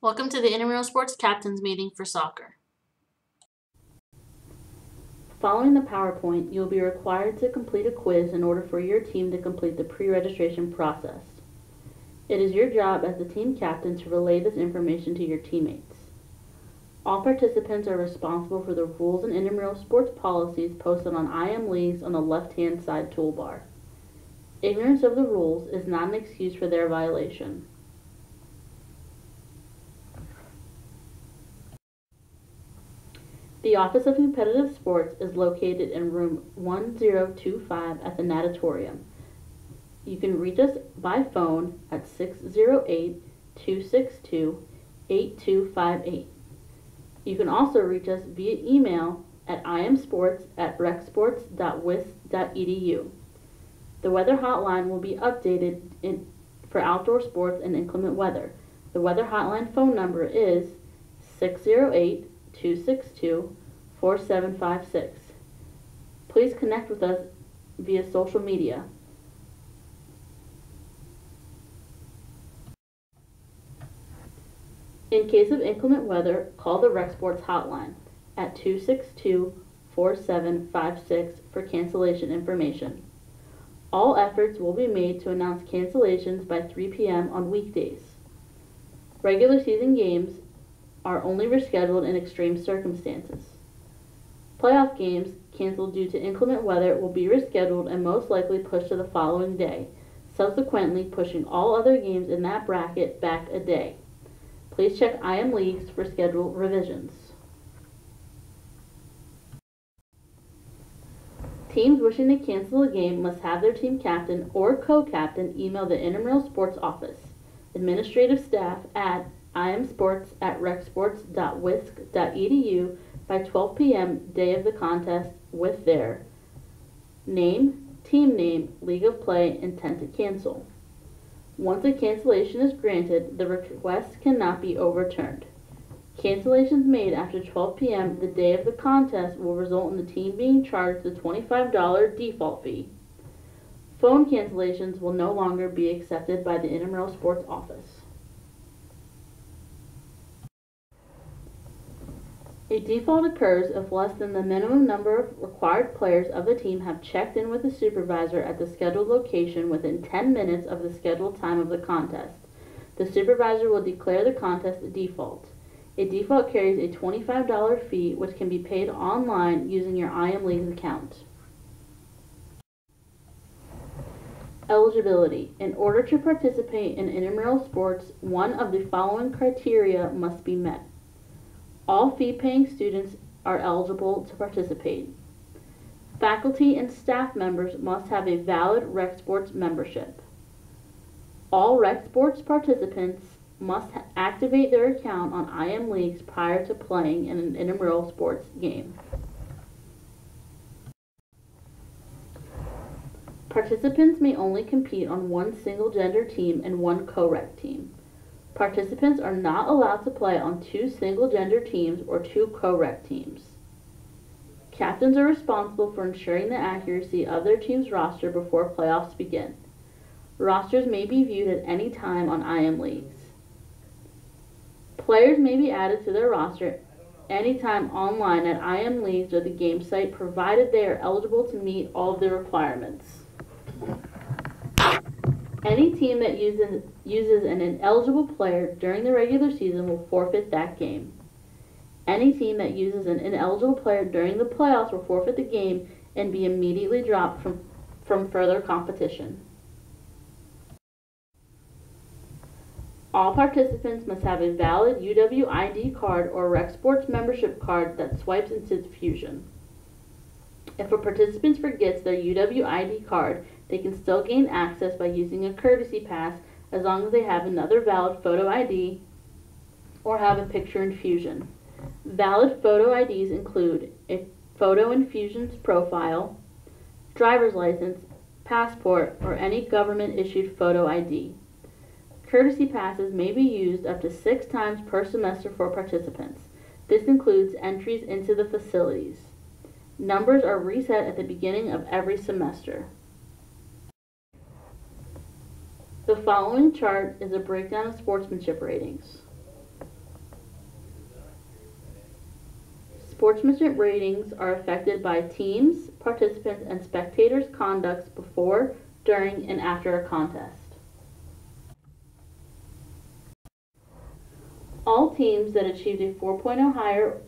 Welcome to the Intramural Sports Captains Meeting for soccer. Following the PowerPoint, you'll be required to complete a quiz in order for your team to complete the pre-registration process. It is your job as the team captain to relay this information to your teammates. All participants are responsible for the rules and intramural sports policies posted on IM Leagues on the left-hand side toolbar. Ignorance of the rules is not an excuse for their violation. The Office of Competitive Sports is located in room 1025 at the Natatorium. You can reach us by phone at 608-262-8258. You can also reach us via email at imsports@recsports.wisc.edu. The weather hotline will be updated for outdoor sports and inclement weather. The weather hotline phone number is 608-262-4756. Please connect with us via social media. In case of inclement weather, call the Rec Sports hotline at 262-4756 for cancellation information. All efforts will be made to announce cancellations by 3 p.m. on weekdays. Regular season games are only rescheduled in extreme circumstances. Playoff games canceled due to inclement weather will be rescheduled and most likely pushed to the following day, subsequently pushing all other games in that bracket back a day. Please check IM Leagues for schedule revisions. Teams wishing to cancel a game must have their team captain or co-captain email the Intramural Sports Office, administrative staff at imsports@recsports.wisc.edu by 12 p.m. day of the contest with their name, team name, league of play, intent to cancel. Once a cancellation is granted, the request cannot be overturned. Cancellations made after 12 p.m. the day of the contest will result in the team being charged the $25 default fee. Phone cancellations will no longer be accepted by the Intramural Sports Office. A default occurs if less than the minimum number of required players of the team have checked in with the supervisor at the scheduled location within 10 minutes of the scheduled time of the contest. The supervisor will declare the contest a default. A default carries a $25 fee which can be paid online using your IM Leagues account. Eligibility. In order to participate in intramural sports, one of the following criteria must be met. All fee-paying students are eligible to participate. Faculty and staff members must have a valid Rec Sports membership. All Rec Sports participants must activate their account on IM Leagues prior to playing in an intramural sports game. Participants may only compete on one single-gender team and one co-rec team. Participants are not allowed to play on two single-gender teams or two co-rec teams. Captains are responsible for ensuring the accuracy of their team's roster before playoffs begin. Rosters may be viewed at any time on IM Leagues. Players may be added to their roster anytime online at IM Leagues or the game site, provided they are eligible to meet all of the requirements. Any team that uses an ineligible player during the regular season will forfeit that game. Any team that uses an ineligible player during the playoffs will forfeit the game and be immediately dropped from further competition. All participants must have a valid UWID card or Rec Sports membership card that swipes into Fusion. If a participant forgets their UWID card, they can still gain access by using a courtesy pass as long as they have another valid photo ID or have a picture in Fusion. Valid photo IDs include a photo in Fusion's profile, driver's license, passport, or any government-issued photo ID. Courtesy passes may be used up to 6 times per semester for participants. This includes entries into the facilities. Numbers are reset at the beginning of every semester. The following chart is a breakdown of sportsmanship ratings. Sportsmanship ratings are affected by teams, participants, and spectators' conducts before, during, and after a contest. All teams that achieved a 4.0 higher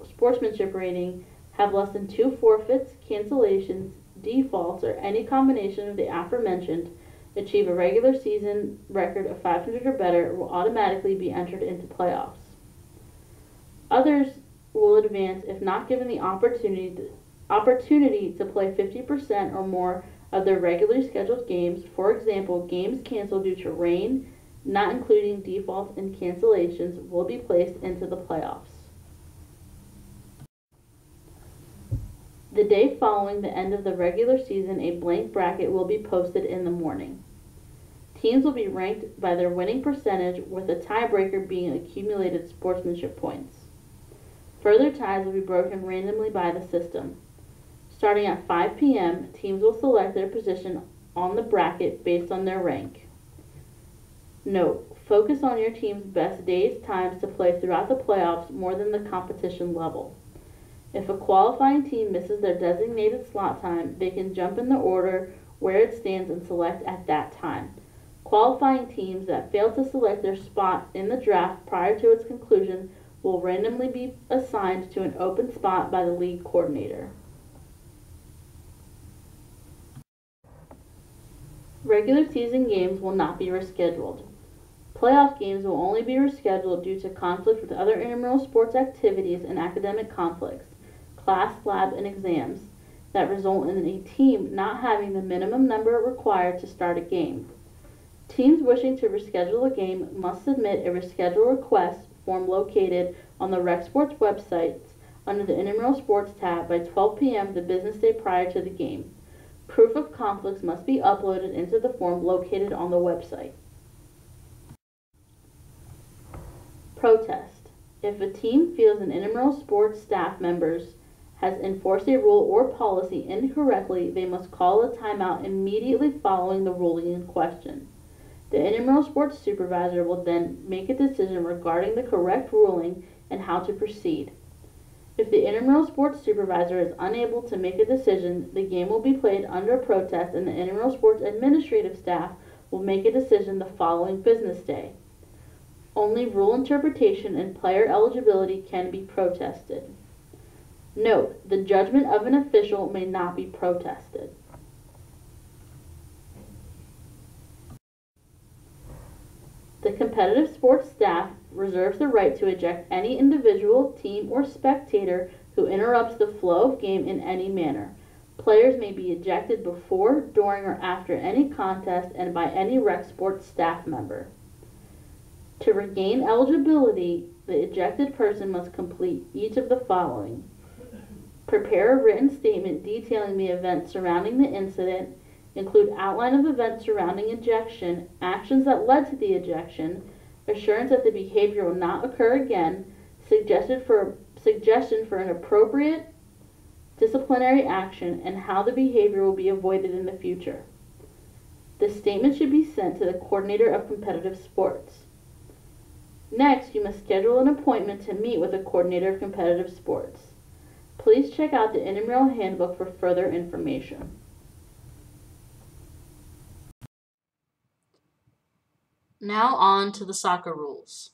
sportsmanship rating have less than 2 forfeits, cancellations, defaults, or any combination of the aforementioned, achieve a regular season record of 500 or better, will automatically be entered into playoffs. Others will advance if not given the opportunity to play 50% or more of their regularly scheduled games. For example, games canceled due to rain, not including defaults and cancellations, will be placed into the playoffs. The day following the end of the regular season, a blank bracket will be posted in the morning. Teams will be ranked by their winning percentage, with a tiebreaker being accumulated sportsmanship points. Further ties will be broken randomly by the system. Starting at 5 p.m., teams will select their position on the bracket based on their rank. Note: focus on your team's best days, times to play throughout the playoffs more than the competition level. If a qualifying team misses their designated slot time, they can jump in the order where it stands and select at that time. Qualifying teams that fail to select their spot in the draft prior to its conclusion will randomly be assigned to an open spot by the league coordinator. Regular season games will not be rescheduled. Playoff games will only be rescheduled due to conflict with other intramural sports activities and academic conflicts, class, lab, and exams, that result in a team not having the minimum number required to start a game. Teams wishing to reschedule a game must submit a reschedule request form located on the Rec Sports website under the Intramural Sports tab by 12 p.m. the business day prior to the game. Proof of conflicts must be uploaded into the form located on the website. Protest. If a team feels an intramural sports staff members has enforced a rule or policy incorrectly, they must call a timeout immediately following the ruling in question. The intramural sports supervisor will then make a decision regarding the correct ruling and how to proceed. If the intramural sports supervisor is unable to make a decision, the game will be played under protest, and the intramural sports administrative staff will make a decision the following business day. Only rule interpretation and player eligibility can be protested. Note: the judgment of an official may not be protested. The competitive sports staff reserves the right to eject any individual, team, or spectator who interrupts the flow of game in any manner. Players may be ejected before, during, or after any contest and by any Rec Sports staff member. To regain eligibility, the ejected person must complete each of the following: prepare a written statement detailing the events surrounding the incident, include outline of events surrounding ejection, actions that led to the ejection, assurance that the behavior will not occur again, suggestion for an appropriate disciplinary action, and how the behavior will be avoided in the future. The statement should be sent to the coordinator of competitive sports. Next, you must schedule an appointment to meet with the coordinator of competitive sports. Please check out the intramural handbook for further information. Now on to the soccer rules.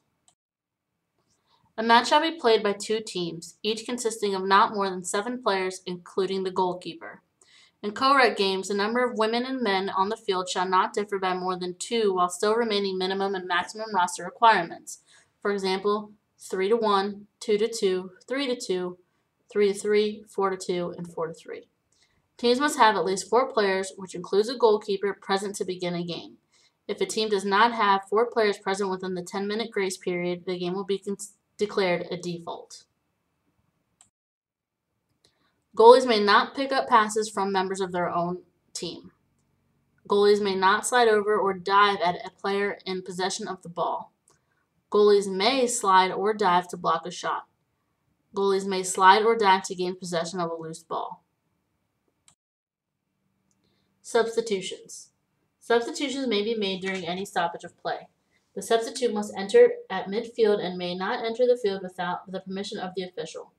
A match shall be played by 2 teams, each consisting of not more than 7 players, including the goalkeeper. In co-rec games, the number of women and men on the field shall not differ by more than 2 while still remaining minimum and maximum roster requirements. For example, 3-1, 2-2, 3-2, 3-3, 4-2, and 4-3. Teams must have at least 4 players, which includes a goalkeeper, present to begin a game. If a team does not have 4 players present within the 10-minute grace period, the game will be declared a default. Goalies may not pick up passes from members of their own team. Goalies may not slide over or dive at a player in possession of the ball. Goalies may slide or dive to block a shot. Goalies may slide or dive to gain possession of a loose ball. Substitutions. Substitutions may be made during any stoppage of play. The substitute must enter at midfield and may not enter the field without the permission of the official.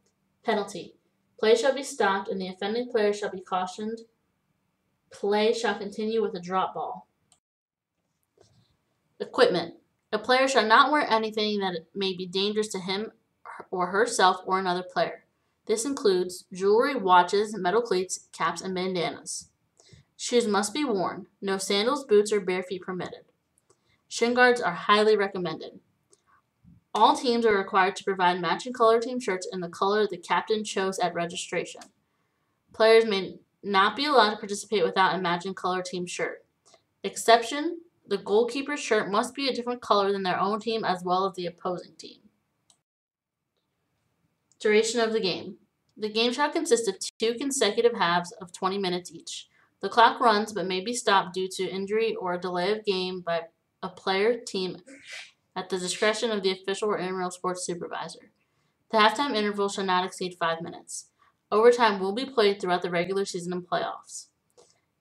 Penalty. Play shall be stopped and the offending player shall be cautioned. Play shall continue with a drop ball. Equipment. A player shall not wear anything that may be dangerous to him or herself or another player. This includes jewelry, watches, metal cleats, caps, and bandanas. Shoes must be worn. No sandals, boots, or bare feet permitted. Shin guards are highly recommended. All teams are required to provide matching color team shirts in the color the captain chose at registration. Players may not be allowed to participate without a matching color team shirt. Exception: the goalkeeper's shirt must be a different color than their own team as well as the opposing team. Duration of the game. The game shall consist of 2 consecutive halves of 20 minutes each. The clock runs but may be stopped due to injury or a delay of game by a player team at the discretion of the official or intramural sports supervisor. The halftime interval shall not exceed 5 minutes. Overtime will be played throughout the regular season and playoffs.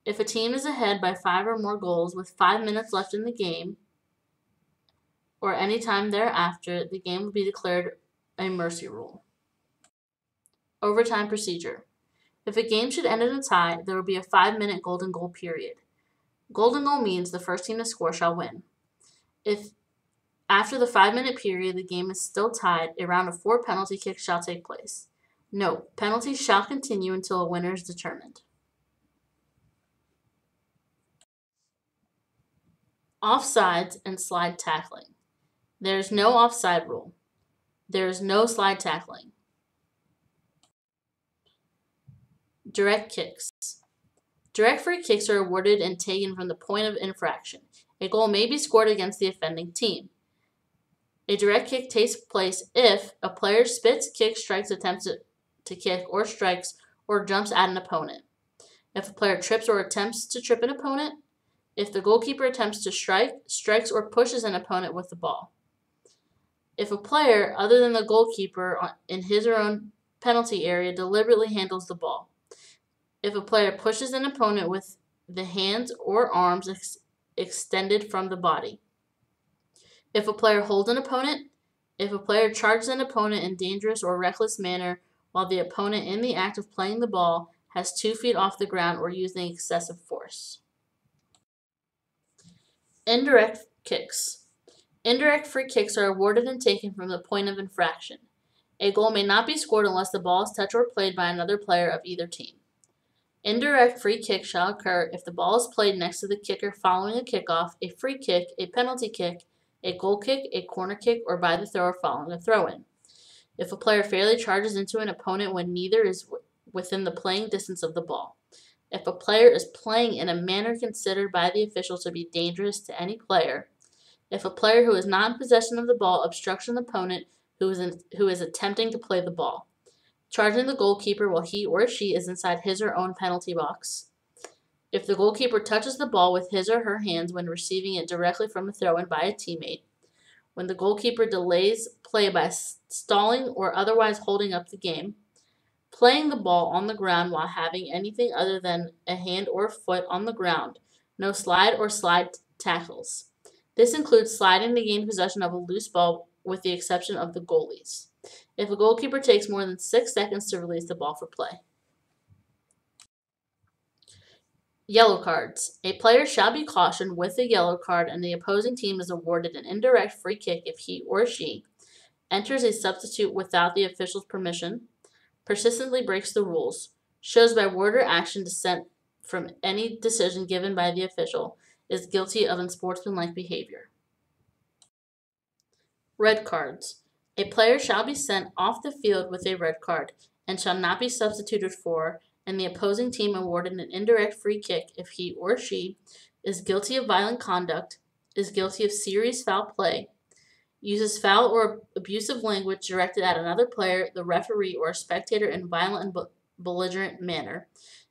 If a team is ahead by 5 or more goals with 5 minutes left in the game, or any time thereafter, the game will be declared a mercy rule. Overtime procedure. If a game should end in a tie, there will be a 5-minute golden goal period. Golden goal means the first team to score shall win. If after the 5-minute period the game is still tied, a round of 4 penalty kicks shall take place. Note: penalties shall continue until a winner is determined. Offsides and slide tackling. There is no offside rule. There is no slide tackling. Direct kicks. Direct free kicks are awarded and taken from the point of infraction. A goal may be scored against the offending team. A direct kick takes place if a player spits, kicks, strikes, attempts to kick, or strikes, or jumps at an opponent. If a player trips or attempts to trip an opponent. If the goalkeeper attempts to strike, strikes, or pushes an opponent with the ball. If a player, other than the goalkeeper in his or own penalty area, deliberately handles the ball. If a player pushes an opponent with the hands or arms extended from the body. If a player holds an opponent. If a player charges an opponent in dangerous or reckless manner while the opponent in the act of playing the ball has 2 feet off the ground or using excessive force. Indirect kicks. Indirect free kicks are awarded and taken from the point of infraction. A goal may not be scored unless the ball is touched or played by another player of either team. Indirect free kicks shall occur if the ball is played next to the kicker following a kickoff, a free kick, a penalty kick, a goal kick, a corner kick, or by the thrower following a throw-in. If a player fairly charges into an opponent when neither is within the playing distance of the ball. If a player is playing in a manner considered by the officials to be dangerous to any player. If a player who is not in possession of the ball obstructs an opponent who is attempting to play the ball. Charging the goalkeeper while he or she is inside his or own penalty box. If the goalkeeper touches the ball with his or her hands when receiving it directly from a throw-in by a teammate. When the goalkeeper delays play by stalling or otherwise holding up the game. Playing the ball on the ground while having anything other than a hand or foot on the ground. No slide or slide tackles. This includes sliding to gain possession of a loose ball with the exception of the goalies. If a goalkeeper takes more than 6 seconds to release the ball for play. Yellow cards. A player shall be cautioned with a yellow card and the opposing team is awarded an indirect free kick if he or she enters a substitute without the official's permission, persistently breaks the rules, shows by word or action dissent from any decision given by the official, is guilty of unsportsmanlike behavior. Red cards. A player shall be sent off the field with a red card and shall not be substituted for, and the opposing team awarded an indirect free kick if he or she is guilty of violent conduct, is guilty of serious foul play, uses foul or abusive language directed at another player, the referee, or a spectator in violent and belligerent manner,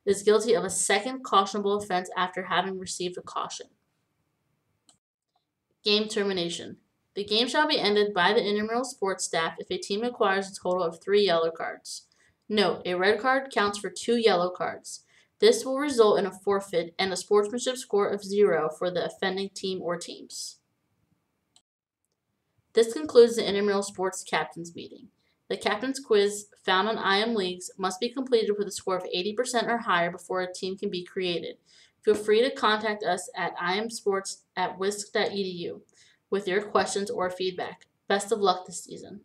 is guilty of a second cautionable offense after having received a caution. Game termination. The game shall be ended by the intramural sports staff if a team acquires a total of 3 yellow cards. Note: a red card counts for 2 yellow cards. This will result in a forfeit and a sportsmanship score of 0 for the offending team or teams. This concludes the intramural sports captains meeting. The captain's quiz found on IM Leagues must be completed with a score of 80% or higher before a team can be created. Feel free to contact us at imsports@wisc.edu with your questions or feedback. Best of luck this season.